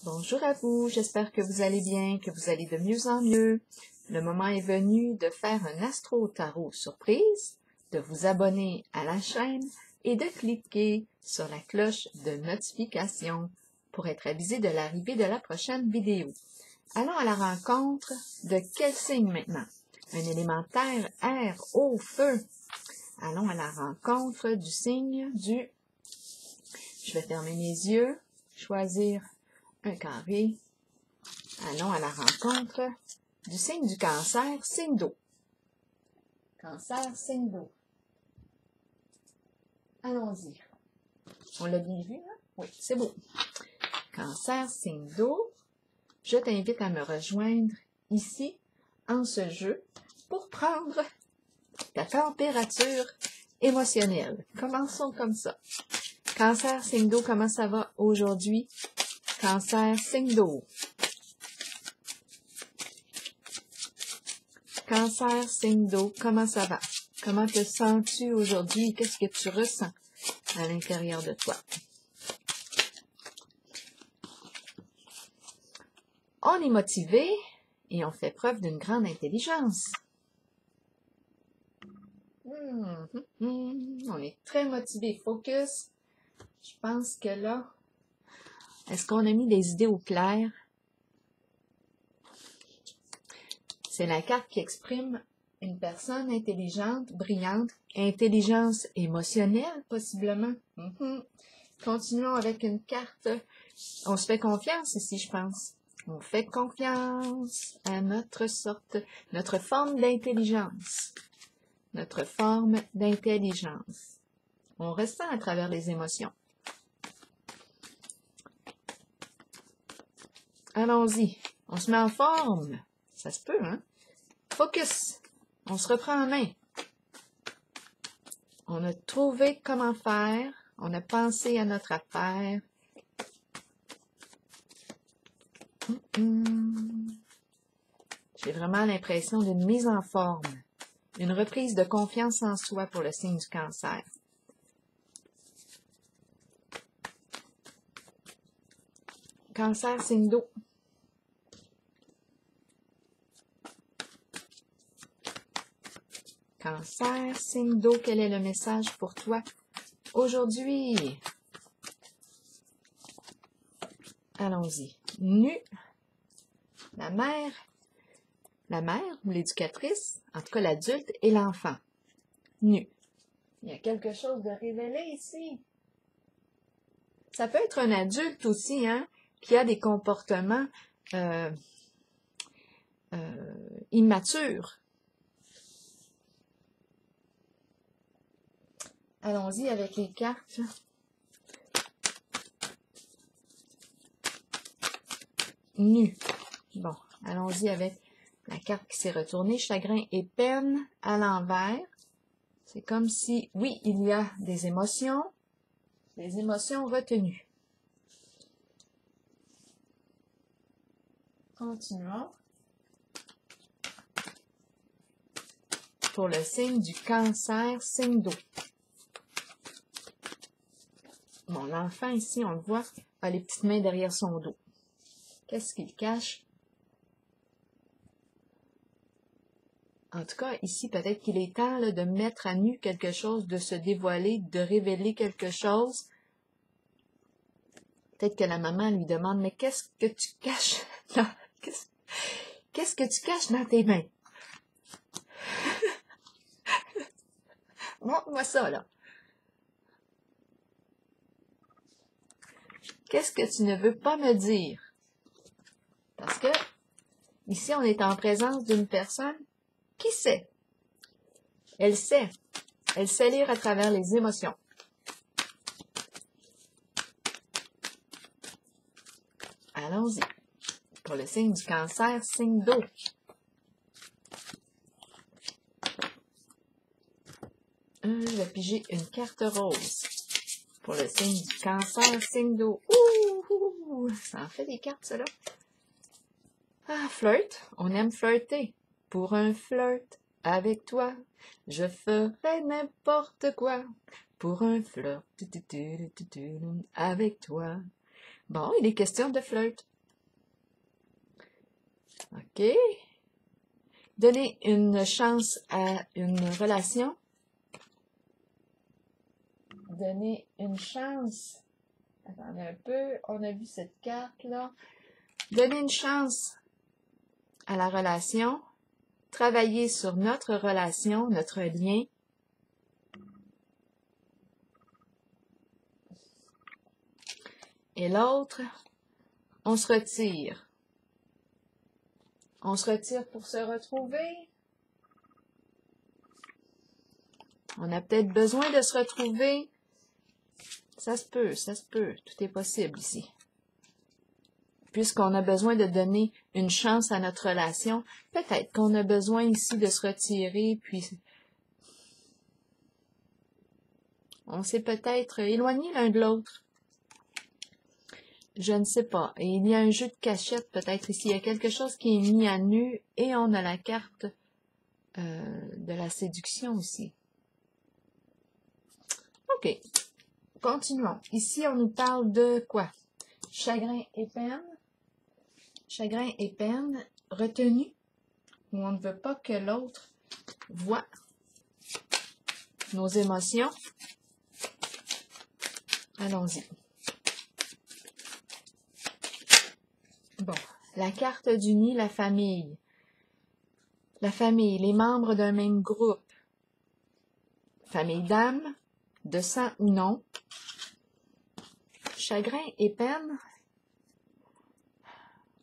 Bonjour à vous, j'espère que vous allez bien, que vous allez de mieux en mieux. Le moment est venu de faire un astro-tarot surprise, de vous abonner à la chaîne et de cliquer sur la cloche de notification pour être avisé de l'arrivée de la prochaine vidéo. Allons à la rencontre de quel signe maintenant? Un élémentaire, air, eau, feu. Allons à la rencontre du signe du... Je vais fermer mes yeux, choisir un carré. Allons à la rencontre du signe du cancer, signe d'eau. Cancer, signe d'eau. Allons-y. On l'a bien vu, hein? Oui, c'est beau. Cancer, signe d'eau. Je t'invite à me rejoindre ici, en ce jeu, pour prendre ta température émotionnelle. Commençons comme ça. Cancer, signe d'eau, comment ça va aujourd'hui? Cancer, signe d'eau. Cancer, signe d'eau, comment ça va? Comment te sens-tu aujourd'hui? Qu'est-ce que tu ressens à l'intérieur de toi? On est motivé et on fait preuve d'une grande intelligence. On est très motivé. Focus. Je pense que là, est-ce qu'on a mis des idées au clair? C'est la carte qui exprime une personne intelligente, brillante, intelligence émotionnelle possiblement. Continuons avec une carte. On se fait confiance ici, je pense. On fait confiance à notre forme d'intelligence. Notre forme d'intelligence. On ressent à travers les émotions. Allons-y. On se met en forme. Ça se peut, hein? Focus. On se reprend en main. On a trouvé comment faire. On a pensé à notre affaire. J'ai vraiment l'impression d'une mise en forme. Une reprise de confiance en soi pour le signe du cancer. Cancer, signe d'eau. Cancer, signe d'eau, quel est le message pour toi aujourd'hui? Allons-y. Nu. La mère ou l'éducatrice, en tout cas l'adulte et l'enfant. Nu. Il y a quelque chose de révélé ici. Ça peut être un adulte aussi, hein, qui a des comportements immatures. Allons-y avec les cartes. Nu. Bon, allons-y avec la carte qui s'est retournée. Chagrin et peine à l'envers. C'est comme si, oui, il y a des émotions retenues. Continuons. Pour le signe du cancer, signe d'eau. Bon, l'enfant ici, on le voit, a les petites mains derrière son dos. Qu'est-ce qu'il cache? En tout cas, ici, peut-être qu'il est temps là, de mettre à nu quelque chose, de se dévoiler, de révéler quelque chose. Peut-être que la maman lui demande, mais qu'est-ce que tu caches là? Qu'est-ce que tu caches dans tes mains? Montre-moi ça, là. Qu'est-ce que tu ne veux pas me dire? Parce que, ici, on est en présence d'une personne qui sait. Elle sait. Elle sait lire à travers les émotions. Allons-y. Pour le signe du cancer, signe d'eau. Je vais piger une carte rose. Pour le signe du cancer, signe d'eau. Ça en fait des cartes, ça, là. Ah, flirt. On aime flirter. Pour un flirt avec toi, je ferai n'importe quoi. Pour un flirt avec toi. Bon, il est question de flirt. OK. Donner une chance à une relation. Donner une chance. Attendez un peu, on a vu cette carte-là. Donner une chance à la relation. Travailler sur notre relation, notre lien. Et l'autre, on se retire. On se retire pour se retrouver. On a peut-être besoin de se retrouver. Ça se peut, tout est possible ici. Puisqu'on a besoin de donner une chance à notre relation, peut-être qu'on a besoin ici de se retirer, puis on s'est peut-être éloigné l'un de l'autre. Je ne sais pas. Et il y a un jeu de cachette peut-être ici. Il y a quelque chose qui est mis à nu et on a la carte de la séduction aussi. OK. Continuons. Ici, on nous parle de quoi? Chagrin et peine. Chagrin et peine, retenue, où on ne veut pas que l'autre voit nos émotions. Allons-y. Bon, la carte du nid, la famille. La famille, les membres d'un même groupe. Famille d'âme, de sang ou non. Chagrin et peine,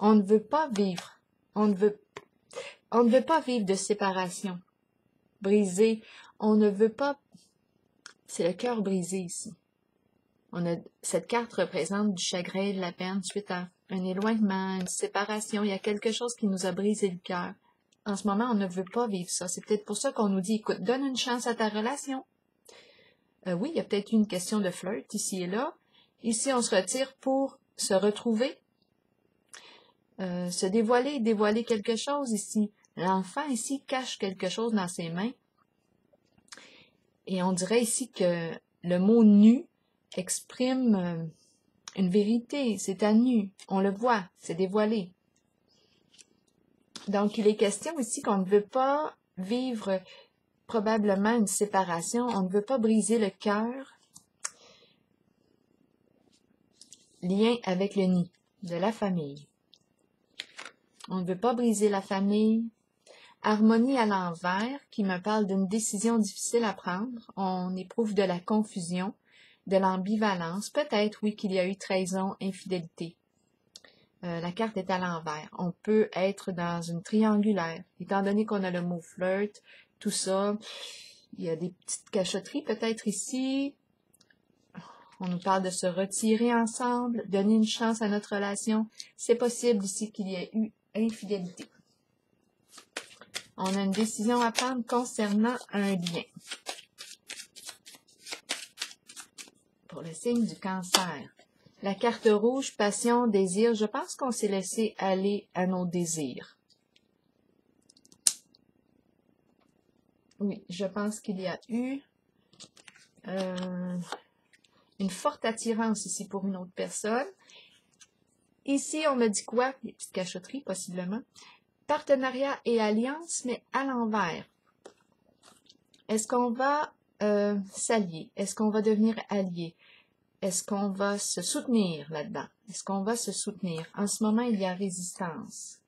on ne veut pas vivre. On ne veut pas vivre de séparation. Brisé, on ne veut pas. C'est le cœur brisé ici. Cette carte représente du chagrin et de la peine suite à un éloignement, une séparation. Il y a quelque chose qui nous a brisé le cœur. En ce moment, on ne veut pas vivre ça. C'est peut-être pour ça qu'on nous dit, écoute, donne une chance à ta relation. Oui, il y a peut-être une question de flirt ici et là. Ici, on se retire pour se retrouver, se dévoiler quelque chose ici. L'enfant ici cache quelque chose dans ses mains. Et on dirait ici que le mot nu exprime une vérité. C'est à nu. On le voit. C'est dévoilé. Donc, il est question ici qu'on ne veut pas vivre probablement une séparation. On ne veut pas briser le cœur. Lien avec le nid de la famille. On ne veut pas briser la famille. Harmonie à l'envers, qui me parle d'une décision difficile à prendre. On éprouve de la confusion, de l'ambivalence. Peut-être, oui, qu'il y a eu trahison, infidélité. La carte est à l'envers. On peut être dans une triangulaire. Étant donné qu'on a le mot flirt, tout ça, il y a des petites cachotteries peut-être ici. On nous parle de se retirer ensemble, donner une chance à notre relation. C'est possible ici qu'il y ait eu infidélité. On a une décision à prendre concernant un lien. Pour le signe du cancer. La carte rouge, passion, désir. Je pense qu'on s'est laissé aller à nos désirs. Oui, je pense qu'il y a eu une forte attirance ici pour une autre personne. Ici, on me dit quoi? Des petites cachotteries, possiblement. Partenariat et alliance, mais à l'envers. Est-ce qu'on va s'allier? Est-ce qu'on va devenir alliés? Est-ce qu'on va se soutenir là-dedans? Est-ce qu'on va se soutenir? En ce moment, il y a résistance.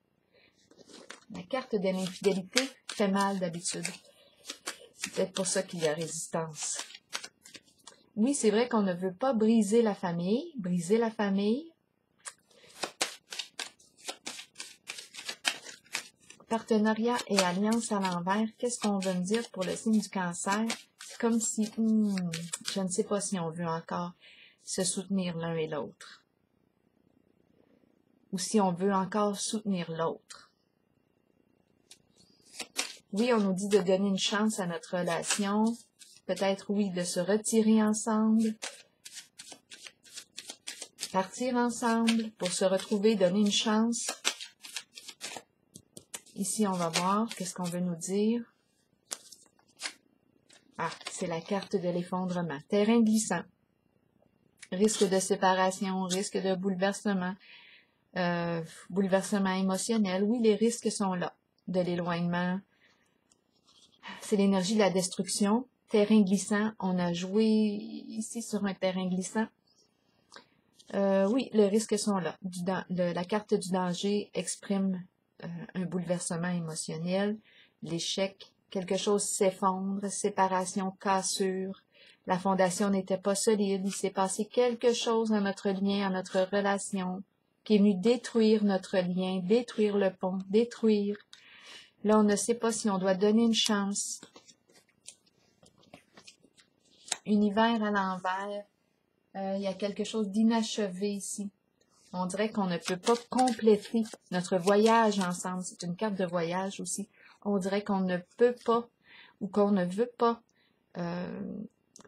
La carte de l'infidélité fait mal d'habitude. C'est peut-être pour ça qu'il y a résistance. Oui, c'est vrai qu'on ne veut pas briser la famille. Briser la famille. Partenariat et alliance à l'envers. Qu'est-ce qu'on veut me dire pour le signe du cancer? C'est comme si, je ne sais pas si on veut encore se soutenir l'un et l'autre. Ou si on veut encore soutenir l'autre. Oui, on nous dit de donner une chance à notre relation. Peut-être, oui, de se retirer ensemble. Partir ensemble pour se retrouver, donner une chance. Ici, on va voir qu'est-ce qu'on veut nous dire. Ah, c'est la carte de l'effondrement. Terrain glissant. Risque de séparation, risque de bouleversement. Bouleversement émotionnel. Oui, les risques sont là. De l'éloignement. C'est l'énergie de la destruction. Terrain glissant. On a joué ici sur un terrain glissant. Oui, les risques sont là. La carte du danger exprime un bouleversement émotionnel, l'échec, quelque chose s'effondre, séparation, cassure, la fondation n'était pas solide, il s'est passé quelque chose dans notre lien, dans notre relation, qui est venu détruire notre lien, détruire le pont, détruire. Là, on ne sait pas si on doit donner une chance. Univers à l'envers. Il y a quelque chose d'inachevé ici. On dirait qu'on ne peut pas compléter notre voyage ensemble. C'est une carte de voyage aussi. On dirait qu'on ne peut pas ou qu'on ne veut pas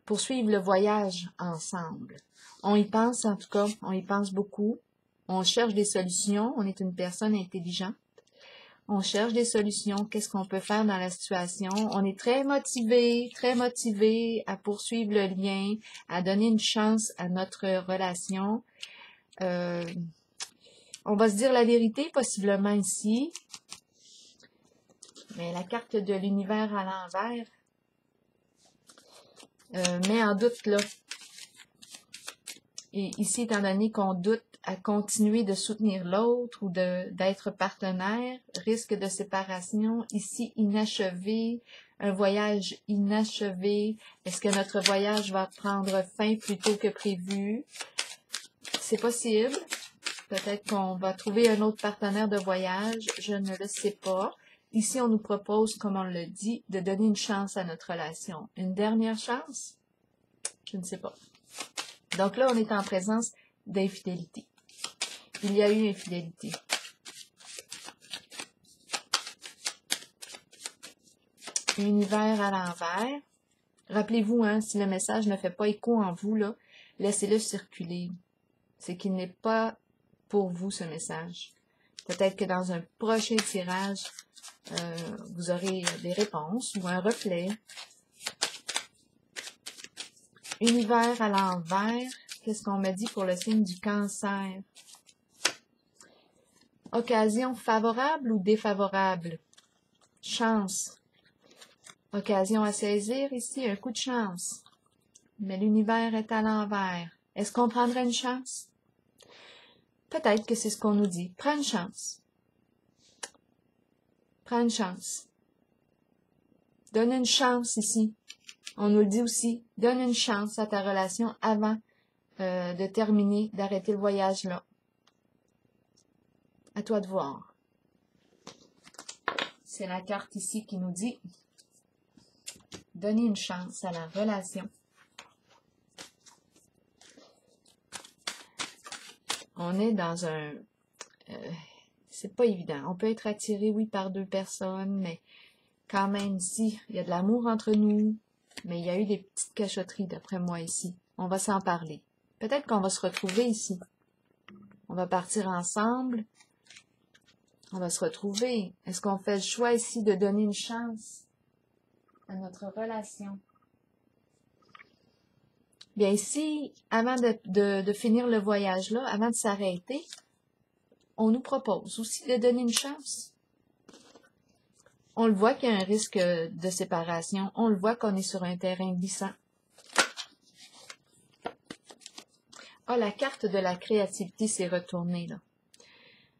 poursuivre le voyage ensemble. On y pense en tout cas, on y pense beaucoup. On cherche des solutions. On est une personne intelligente. On cherche des solutions. Qu'est-ce qu'on peut faire dans la situation? On est très motivé à poursuivre le lien, à donner une chance à notre relation. On va se dire la vérité, possiblement ici. Mais la carte de l'univers à l'envers met en doute, là. Et ici, étant donné qu'on doute à continuer de soutenir l'autre ou d'être partenaire, risque de séparation, ici inachevé, un voyage inachevé. Est-ce que notre voyage va prendre fin plus tôt que prévu? C'est possible. Peut-être qu'on va trouver un autre partenaire de voyage, je ne le sais pas. Ici, on nous propose, comme on le dit, de donner une chance à notre relation. Une dernière chance? Je ne sais pas. Donc là, on est en présence d'infidélité. Il y a eu infidélité. Univers à l'envers. Rappelez-vous, hein, si le message ne fait pas écho en vous, là, laissez-le circuler. C'est qu'il n'est pas pour vous, ce message. Peut-être que dans un prochain tirage, vous aurez des réponses ou un reflet. Univers à l'envers. Qu'est-ce qu'on m'a dit pour le signe du Cancer? Occasion favorable ou défavorable? Chance. Occasion à saisir ici, un coup de chance. Mais l'univers est à l'envers. Est-ce qu'on prendrait une chance? Peut-être que c'est ce qu'on nous dit. Prends une chance. Prends une chance. Donne une chance ici. On nous le dit aussi. Donne une chance à ta relation avant de terminer, d'arrêter le voyage là. À toi de voir. C'est la carte ici qui nous dit donner une chance à la relation. On est dans un... c'est pas évident. On peut être attiré, oui, par deux personnes, mais quand même ici, il y a de l'amour entre nous, mais il y a eu des petites cachotteries d'après moi ici. On va s'en parler. Peut-être qu'on va se retrouver ici. On va partir ensemble. On va se retrouver. Est-ce qu'on fait le choix ici de donner une chance à notre relation? Bien ici, avant de finir le voyage là, avant de s'arrêter, on nous propose aussi de donner une chance. On le voit qu'il y a un risque de séparation. On le voit qu'on est sur un terrain glissant. Ah, la carte de la créativité s'est retournée là.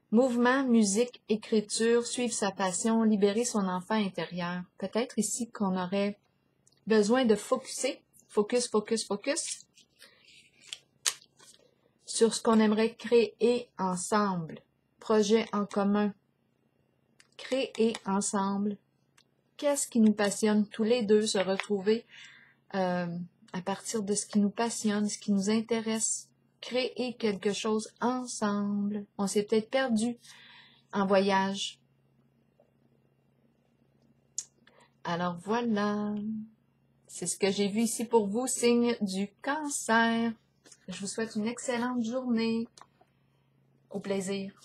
Mouvement, musique, écriture, suivre sa passion, libérer son enfant intérieur. Peut-être ici qu'on aurait besoin de focuser. Focus sur ce qu'on aimerait créer ensemble. Projet en commun. Créer ensemble. Qu'est-ce qui nous passionne? Tous les deux se retrouver à partir de ce qui nous passionne, ce qui nous intéresse. Créer quelque chose ensemble. On s'est peut-être perdu en voyage. Alors voilà. C'est ce que j'ai vu ici pour vous, signe du Cancer. Je vous souhaite une excellente journée. Au plaisir.